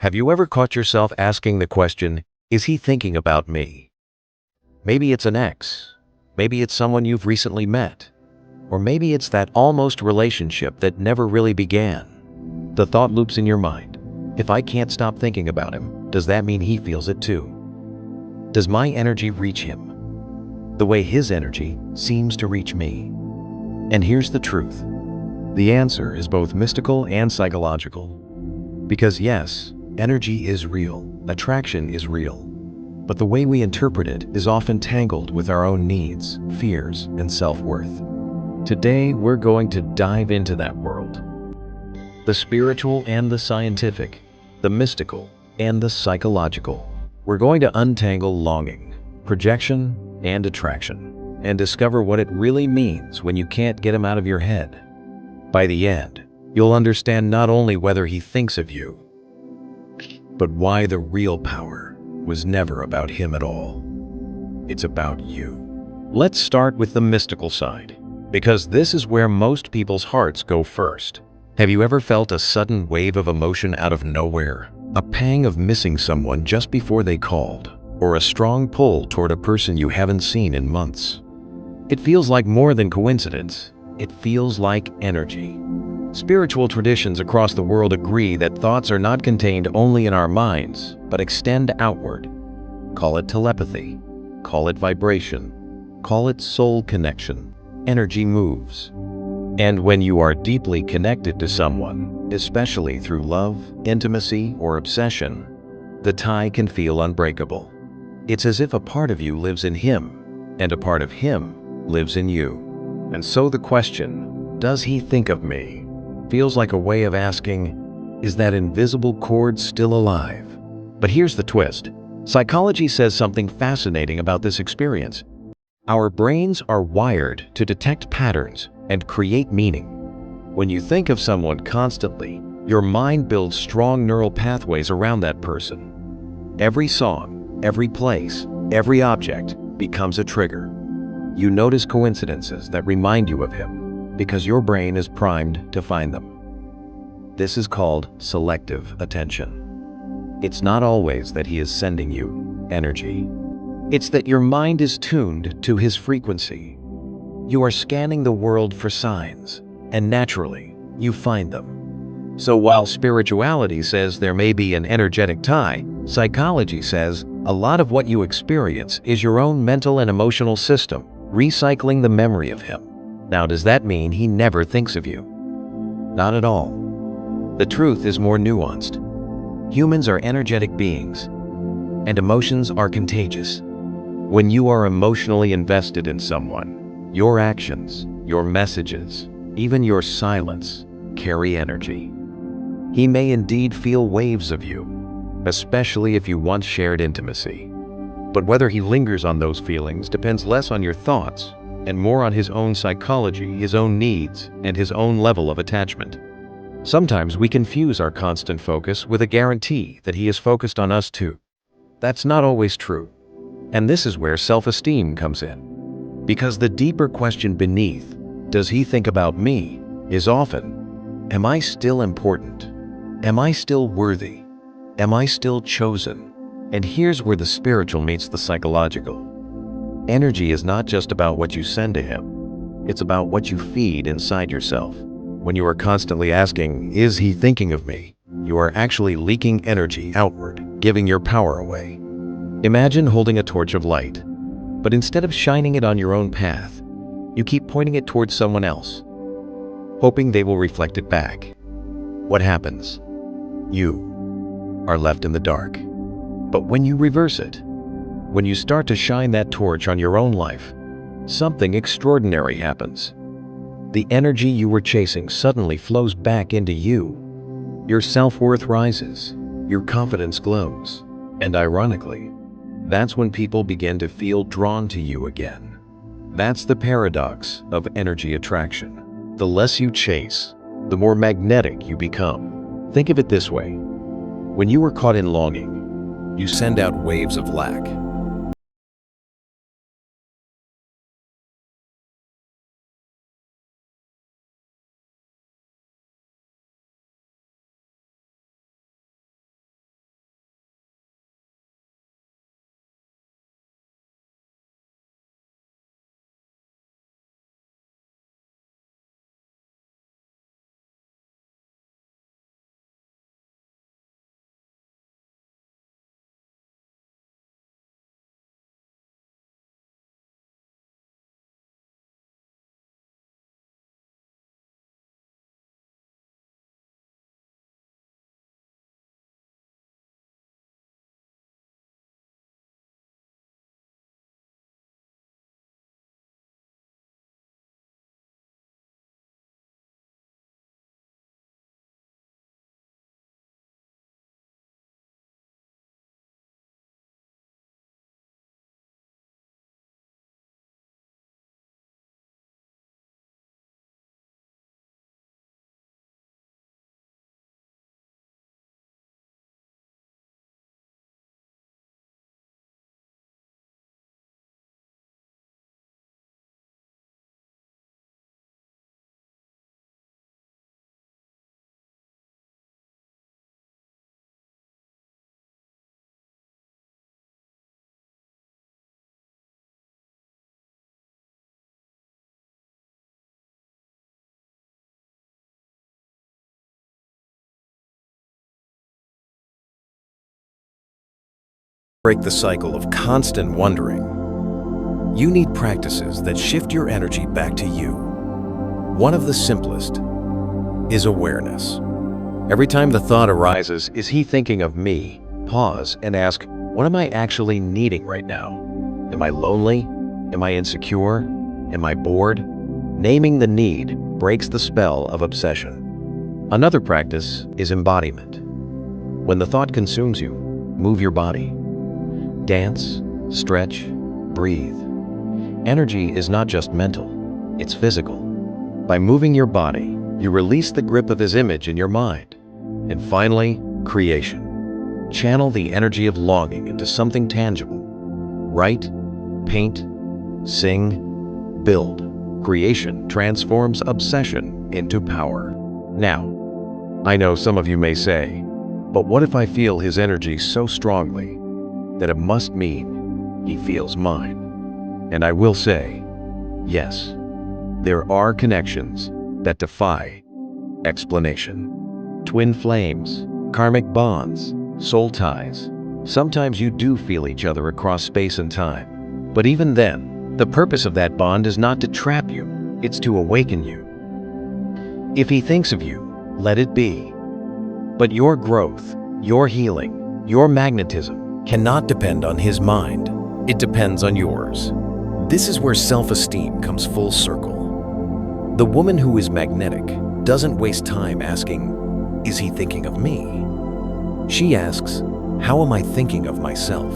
Have you ever caught yourself asking the question, is he thinking about me? Maybe it's an ex. Maybe it's someone you've recently met. Or maybe it's that almost relationship that never really began. The thought loops in your mind. If I can't stop thinking about him, does that mean he feels it too? Does my energy reach him the way his energy seems to reach me? And here's the truth. The answer is both mystical and psychological. Because yes, energy is real, attraction is real, but the way we interpret it is often tangled with our own needs, fears, and self-worth. Today, we're going to dive into that world. The spiritual and the scientific, the mystical and the psychological. We're going to untangle longing, projection, and attraction, and discover what it really means when you can't get him out of your head. By the end, you'll understand not only whether he thinks of you, but why the real power was never about him at all. It's about you. Let's start with the mystical side, because this is where most people's hearts go first. Have you ever felt a sudden wave of emotion out of nowhere? A pang of missing someone just before they called, or a strong pull toward a person you haven't seen in months? It feels like more than coincidence. It feels like energy. Spiritual traditions across the world agree that thoughts are not contained only in our minds, but extend outward. Call it telepathy, call it vibration, call it soul connection. Energy moves. And when you are deeply connected to someone, especially through love, intimacy, or obsession, the tie can feel unbreakable. It's as if a part of you lives in him, and a part of him lives in you. And so the question, does he think of me, feels like a way of asking, is that invisible cord still alive? But here's the twist. Psychology says something fascinating about this experience. Our brains are wired to detect patterns and create meaning. When you think of someone constantly, your mind builds strong neural pathways around that person. Every song, every place, every object becomes a trigger. You notice coincidences that remind you of him because your brain is primed to find them. This is called selective attention. It's not always that he is sending you energy. It's that your mind is tuned to his frequency. You are scanning the world for signs, and naturally, you find them. So while spirituality says there may be an energetic tie, psychology says a lot of what you experience is your own mental and emotional system recycling the memory of him. Now, does that mean he never thinks of you? Not at all. The truth is more nuanced. Humans are energetic beings, and emotions are contagious. When you are emotionally invested in someone, your actions, your messages, even your silence carry energy. He may indeed feel waves of you, especially if you once shared intimacy. But whether he lingers on those feelings depends less on your thoughts and more on his own psychology, his own needs, and his own level of attachment. Sometimes we confuse our constant focus with a guarantee that he is focused on us too. That's not always true. And this is where self-esteem comes in. Because the deeper question beneath, does he think about me, is often, am I still important? Am I still worthy? Am I still chosen? And here's where the spiritual meets the psychological. Energy is not just about what you send to him. It's about what you feed inside yourself. When you are constantly asking, is he thinking of me? You are actually leaking energy outward, giving your power away. Imagine holding a torch of light, but instead of shining it on your own path, you keep pointing it towards someone else, hoping they will reflect it back. What happens? You are left in the dark. But when you reverse it, when you start to shine that torch on your own life, something extraordinary happens. The energy you were chasing suddenly flows back into you. Your self-worth rises, your confidence glows, and ironically, that's when people begin to feel drawn to you again. That's the paradox of energy attraction. The less you chase, the more magnetic you become. Think of it this way. When you are caught in longing, you send out waves of lack. Break the cycle of constant wondering. You need practices that shift your energy back to you. One of the simplest is awareness. Every time the thought arises, is he thinking of me? Pause and ask, what am I actually needing right now? Am I lonely? Am I insecure? Am I bored? Naming the need breaks the spell of obsession. Another practice is embodiment. When the thought consumes you, move your body. Dance, stretch, breathe. Energy is not just mental, it's physical. By moving your body, you release the grip of his image in your mind. And finally, creation. Channel the energy of longing into something tangible. Write, paint, sing, build. Creation transforms obsession into power. Now, I know some of you may say, but what if I feel his energy so strongly that it must mean he feels mine? And I will say, yes, there are connections that defy explanation. Twin flames, karmic bonds, soul ties. Sometimes you do feel each other across space and time. But even then, the purpose of that bond is not to trap you, it's to awaken you. If he thinks of you, let it be. But your growth, your healing, your magnetism Cannot depend on his mind. It depends on yours. This is where self-esteem comes full circle. The woman who is magnetic doesn't waste time asking, is he thinking of me? She asks, how am I thinking of myself?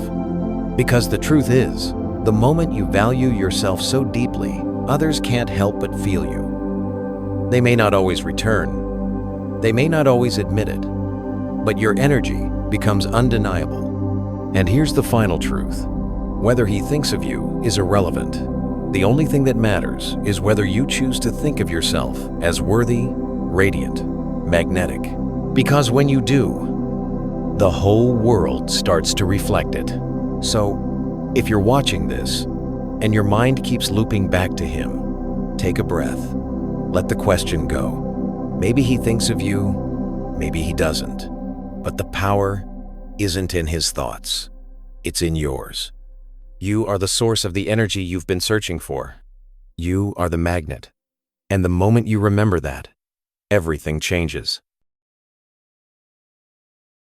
Because the truth is, the moment you value yourself so deeply, others can't help but feel you. They may not always return. They may not always admit it. But your energy becomes undeniable. And here's the final truth. Whether he thinks of you is irrelevant. The only thing that matters is whether you choose to think of yourself as worthy, radiant, magnetic. Because when you do, the whole world starts to reflect it. So, if you're watching this and your mind keeps looping back to him, take a breath. Let the question go. Maybe he thinks of you, maybe he doesn't. But the power isn't in his thoughts. It's in yours. You are the source of the energy you've been searching for. You are the magnet. And the moment you remember that, everything changes.